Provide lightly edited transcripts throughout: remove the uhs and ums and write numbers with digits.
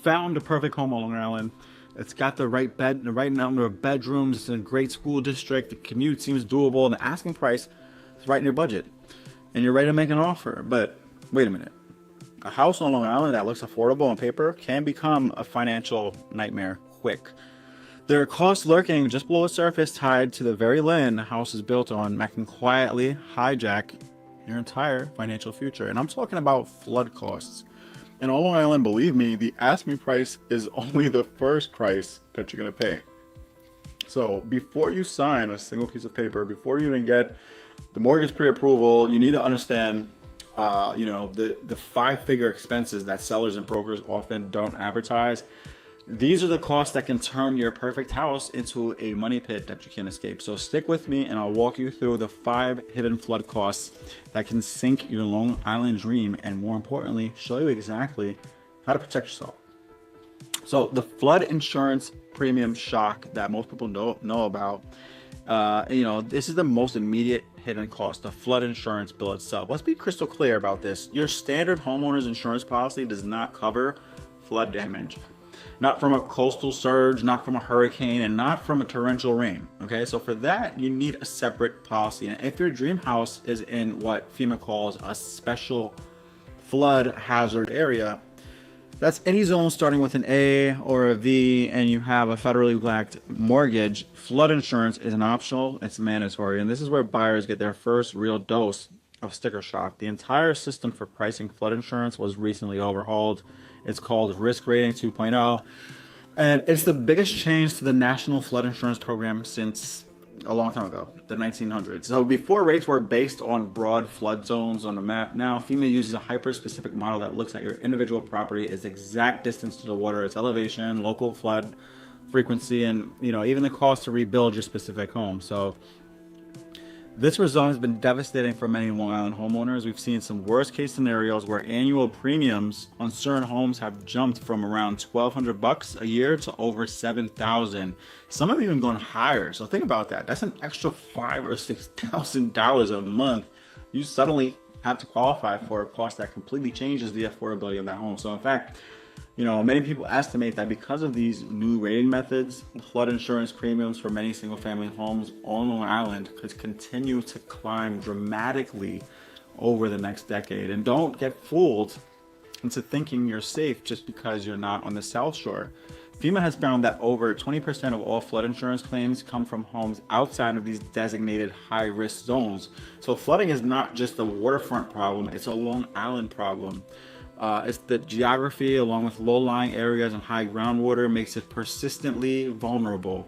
found the perfect home on Long Island. It's got the right number of bedrooms. It's in a great school district. The commute seems doable, and the asking price is right in your budget. And you're ready to make an offer. But wait a minute. A house on Long Island that looks affordable on paper can become a financial nightmare quick. There are costs lurking just below the surface tied to the very land the house is built on that can quietly hijack your entire financial future. And I'm talking about flood costs. And on Long Island, believe me, the asking price is only the first price that you're going to pay. So before you sign a single piece of paper, before you even get the mortgage pre-approval, you need to understand, the five-figure expenses that sellers and brokers often don't advertise. These are the costs that can turn your perfect house into a money pit that you can't escape. So stick with me and I'll walk you through the 5 hidden flood costs that can sink your Long Island dream, and more importantly, show you exactly how to protect yourself. So the flood insurance premium shock that most people know about, this is the most immediate hidden cost, the flood insurance bill itself. Let's be crystal clear about this. Your standard homeowner's insurance policy does not cover flood damage. Not from a coastal surge, not from a hurricane, and not from a torrential rain. Okay, so for that, you need a separate policy. And if your dream house is in what FEMA calls a special flood hazard area, that's any zone starting with an A or a V, and you have a federally backed mortgage, flood insurance is an optional, it's mandatory. And this is where buyers get their first real dose of sticker shock. The entire system for pricing flood insurance was recently overhauled. It's called Risk Rating 2.0, and it's the biggest change to the national flood insurance program since a long time ago, the 1900s. So before, rates were based on broad flood zones on the map. Now FEMA uses a hyper-specific model that looks at your individual property, its exact distance to the water, its elevation, local flood frequency, and even the cost to rebuild your specific home. So this result has been devastating for many Long Island homeowners. We've seen some worst case scenarios where annual premiums on certain homes have jumped from around $1,200 a year to over $7,000. Some have even gone higher. So think about that. That's an extra $5,000 or $6,000 a month. You suddenly have to qualify for a cost that completely changes the affordability of that home. So in fact, many people estimate that because of these new rating methods, flood insurance premiums for many single-family homes on Long Island could continue to climb dramatically over the next decade. And don't get fooled into thinking you're safe just because you're not on the South Shore. FEMA has found that over 20% of all flood insurance claims come from homes outside of these designated high-risk zones. So flooding is not just a waterfront problem, it's a Long Island problem. It's the geography, along with low-lying areas and high groundwater, makes it persistently vulnerable.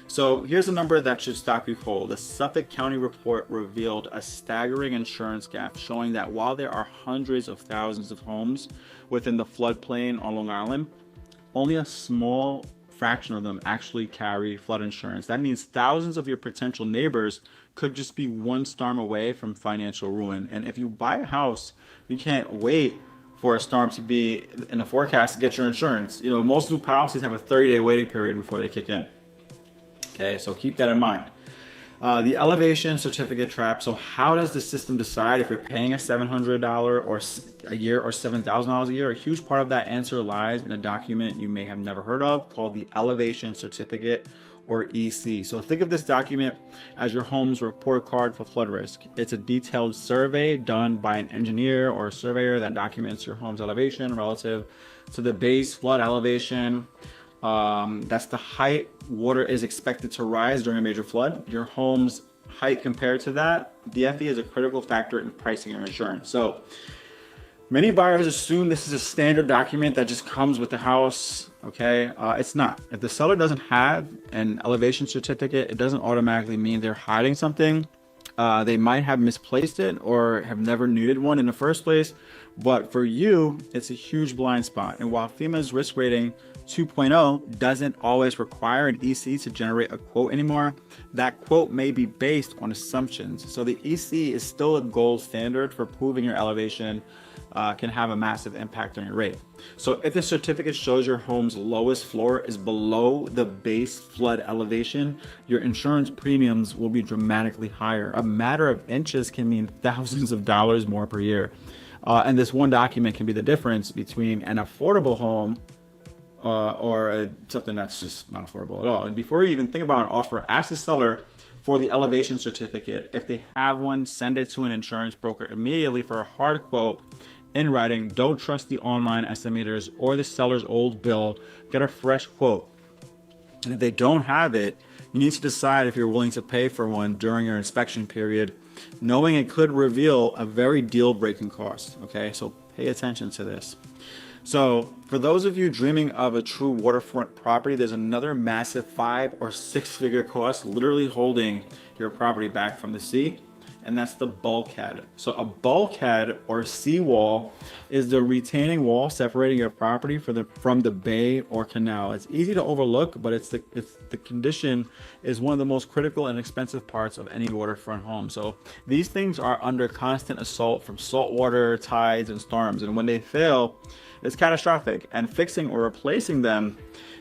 So here's a number that should stop you cold. The Suffolk County report revealed a staggering insurance gap, showing that while there are hundreds of thousands of homes within the floodplain on Long Island, only a small fraction of them actually carry flood insurance. That means thousands of your potential neighbors could just be one storm away from financial ruin. And if you buy a house, you can't wait for a storm to be in the forecast to get your insurance. Most new policies have a 30-day waiting period before they kick in. Okay, so keep that in mind. The elevation certificate trap. So how does the system decide if you're paying a $700 or a year or $7,000 a year? A huge part of that answer lies in a document you may have never heard of called the elevation certificate, or EC. So think of this document as your home's report card for flood risk. It's a detailed survey done by an engineer or a surveyor that documents your home's elevation relative to the base flood elevation. That's the height water is expected to rise during a major flood. Your home's height compared to that. The FE is a critical factor in pricing your insurance. So many buyers assume this is a standard document that just comes with the house. Okay, it's not. If the seller doesn't have an elevation certificate, it doesn't automatically mean they're hiding something. They might have misplaced it or have never needed one in the first place. But for you, it's a huge blind spot. And while FEMA's Risk Rating 2.0 doesn't always require an EC to generate a quote anymore, that quote may be based on assumptions. So the EC is still a gold standard for proving your elevation can have a massive impact on your rate. So if the certificate shows your home's lowest floor is below the base flood elevation, your insurance premiums will be dramatically higher. A matter of inches can mean thousands of dollars more per year. And this one document can be the difference between an affordable home something that's just not affordable at all. And before you even think about an offer, ask the seller for the elevation certificate. If they have one, send it to an insurance broker immediately for a hard quote in writing. Don't trust the online estimators or the seller's old bill. Get a fresh quote. And if they don't have it, you need to decide if you're willing to pay for one during your inspection period, knowing it could reveal a very deal-breaking cost. Okay, so pay attention to this. So for those of you dreaming of a true waterfront property, there's another massive 5 or 6 figure cost literally holding your property back from the sea, and that's the bulkhead. So a bulkhead or seawall is the retaining wall separating your property from the bay or canal. It's easy to overlook, but it's the condition is one of the most critical and expensive parts of any waterfront home. So these things are under constant assault from saltwater, tides, and storms, and when they fail, it's catastrophic, and fixing or replacing them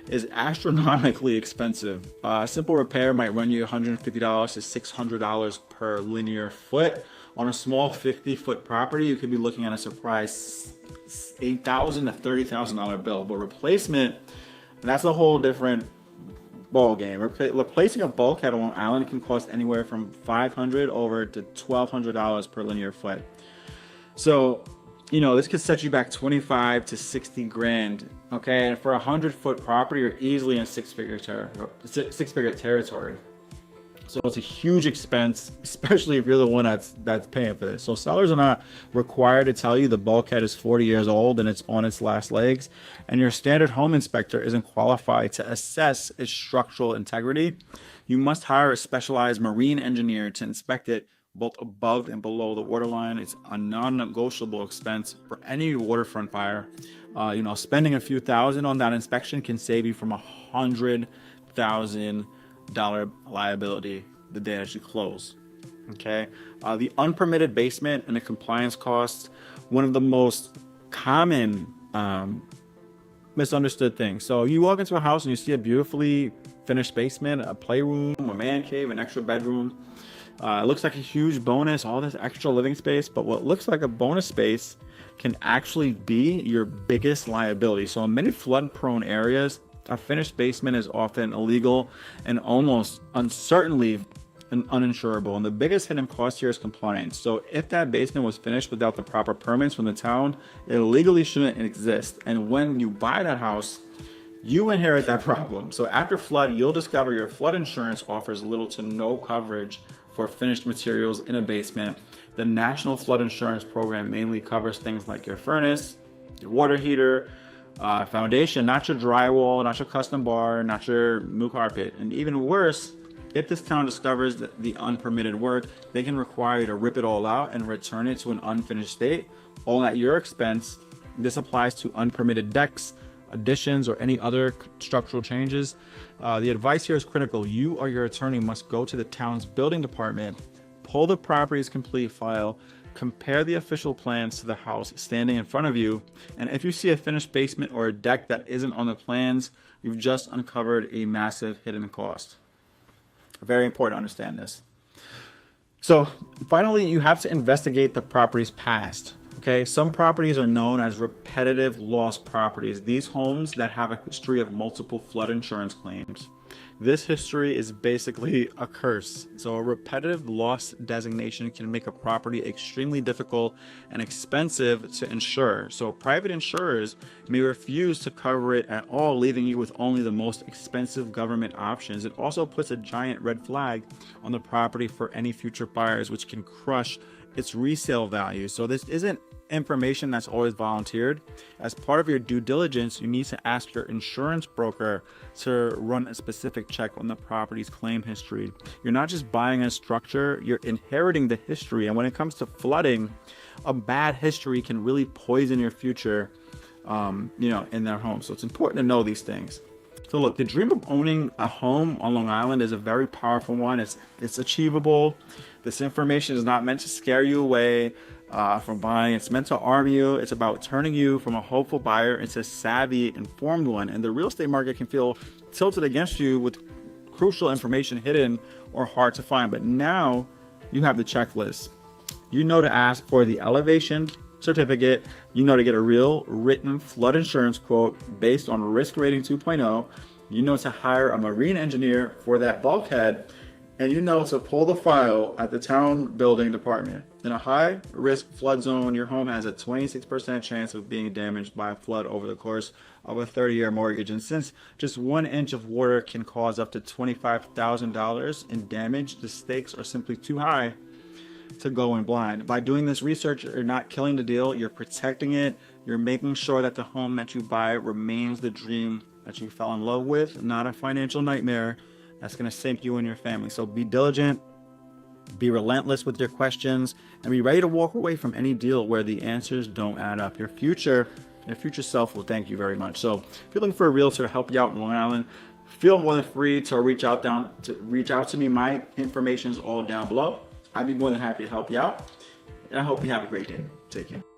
is astronomically expensive. A simple repair might run you $150 to $600 per linear foot. On a small 50-foot property, you could be looking at a surprise $8,000 to $30,000 bill. But replacement, that's a whole different ball game. Replacing a bulkhead on Long Island can cost anywhere from $500 over to $1,200 per linear foot. So, you know, this could set you back 25 to 60 grand. Okay, and for a 100-foot property, you're easily in six-figure territory. So it's a huge expense, especially if you're the one that's paying for this. So sellers are not required to tell you the bulkhead is 40 years old and it's on its last legs, and your standard home inspector isn't qualified to assess its structural integrity. You must hire a specialized marine engineer to inspect it both above and below the waterline. It's a non-negotiable expense for any waterfront buyer. You know, spending a few thousand on that inspection can save you from $100,000 liability the day that you close. Okay, the unpermitted basement and the compliance costs, one of the most common misunderstood things. So you walk into a house and you see a beautifully finished basement, a playroom, a man cave, an extra bedroom. It looks like a huge bonus, all this extra living space, but what looks like a bonus space can actually be your biggest liability. So in many flood-prone areas, a finished basement is often illegal and almost uncertainly uninsurable. And the biggest hidden cost here is compliance. So if that basement was finished without the proper permits from the town, it legally shouldn't exist. And when you buy that house, you inherit that problem. So after flood, you'll discover your flood insurance offers little to no coverage for finished materials in a basement. The National Flood Insurance Program mainly covers things like your furnace, your water heater, foundation, not your drywall, not your custom bar, not your new carpet. And even worse, if this town discovers the unpermitted work, they can require you to rip it all out and return it to an unfinished state, all at your expense. This applies to unpermitted decks, additions, or any other structural changes. The advice here is critical. You or your attorney must go to the town's building department, pull the property's complete file, compare the official plans to the house standing in front of you, and if you see a finished basement or a deck that isn't on the plans, you've just uncovered a massive hidden cost. Very important to understand this. So finally, you have to investigate the property's past. Okay, some properties are known as repetitive loss properties. These homes that have a history of multiple flood insurance claims. This history is basically a curse. So a repetitive loss designation can make a property extremely difficult and expensive to insure. So private insurers may refuse to cover it at all, leaving you with only the most expensive government options. It also puts a giant red flag on the property for any future buyers, which can crush its resale value. So this isn't information that's always volunteered. As part of your due diligence, you need to ask your insurance broker to run a specific check on the property's claim history. You're not just buying a structure, you're inheriting the history. And when it comes to flooding, a bad history can really poison your future, in their home. So it's important to know these things. So look, the dream of owning a home on Long Island is a very powerful one. It's achievable. This information is not meant to scare you away from buying. It's meant to arm you. It's about turning you from a hopeful buyer into a savvy, informed one. And the real estate market can feel tilted against you with crucial information hidden or hard to find. But now you have the checklist. You know to ask for the elevation certificate, you know to get a real written flood insurance quote based on risk rating 2.0. You know to hire a marine engineer for that bulkhead, and you know to pull the file at the town building department. In a high risk flood zone, your home has a 26% chance of being damaged by a flood over the course of a 30-year mortgage. And since just 1 inch of water can cause up to $25,000 in damage, the stakes are simply too high to go in blind. By doing this research, you're not killing the deal, you're protecting it. You're making sure that the home that you buy remains the dream that you fell in love with, not a financial nightmare that's going to sink you and your family. So be diligent, be relentless with your questions, and be ready to walk away from any deal where the answers don't add up. Your future self will thank you very much. So if you're looking for a realtor to help you out in Long Island, feel more than free to reach out to me. My information is all down below. I'd be more than happy to help you out, and I hope you have a great day. Take care.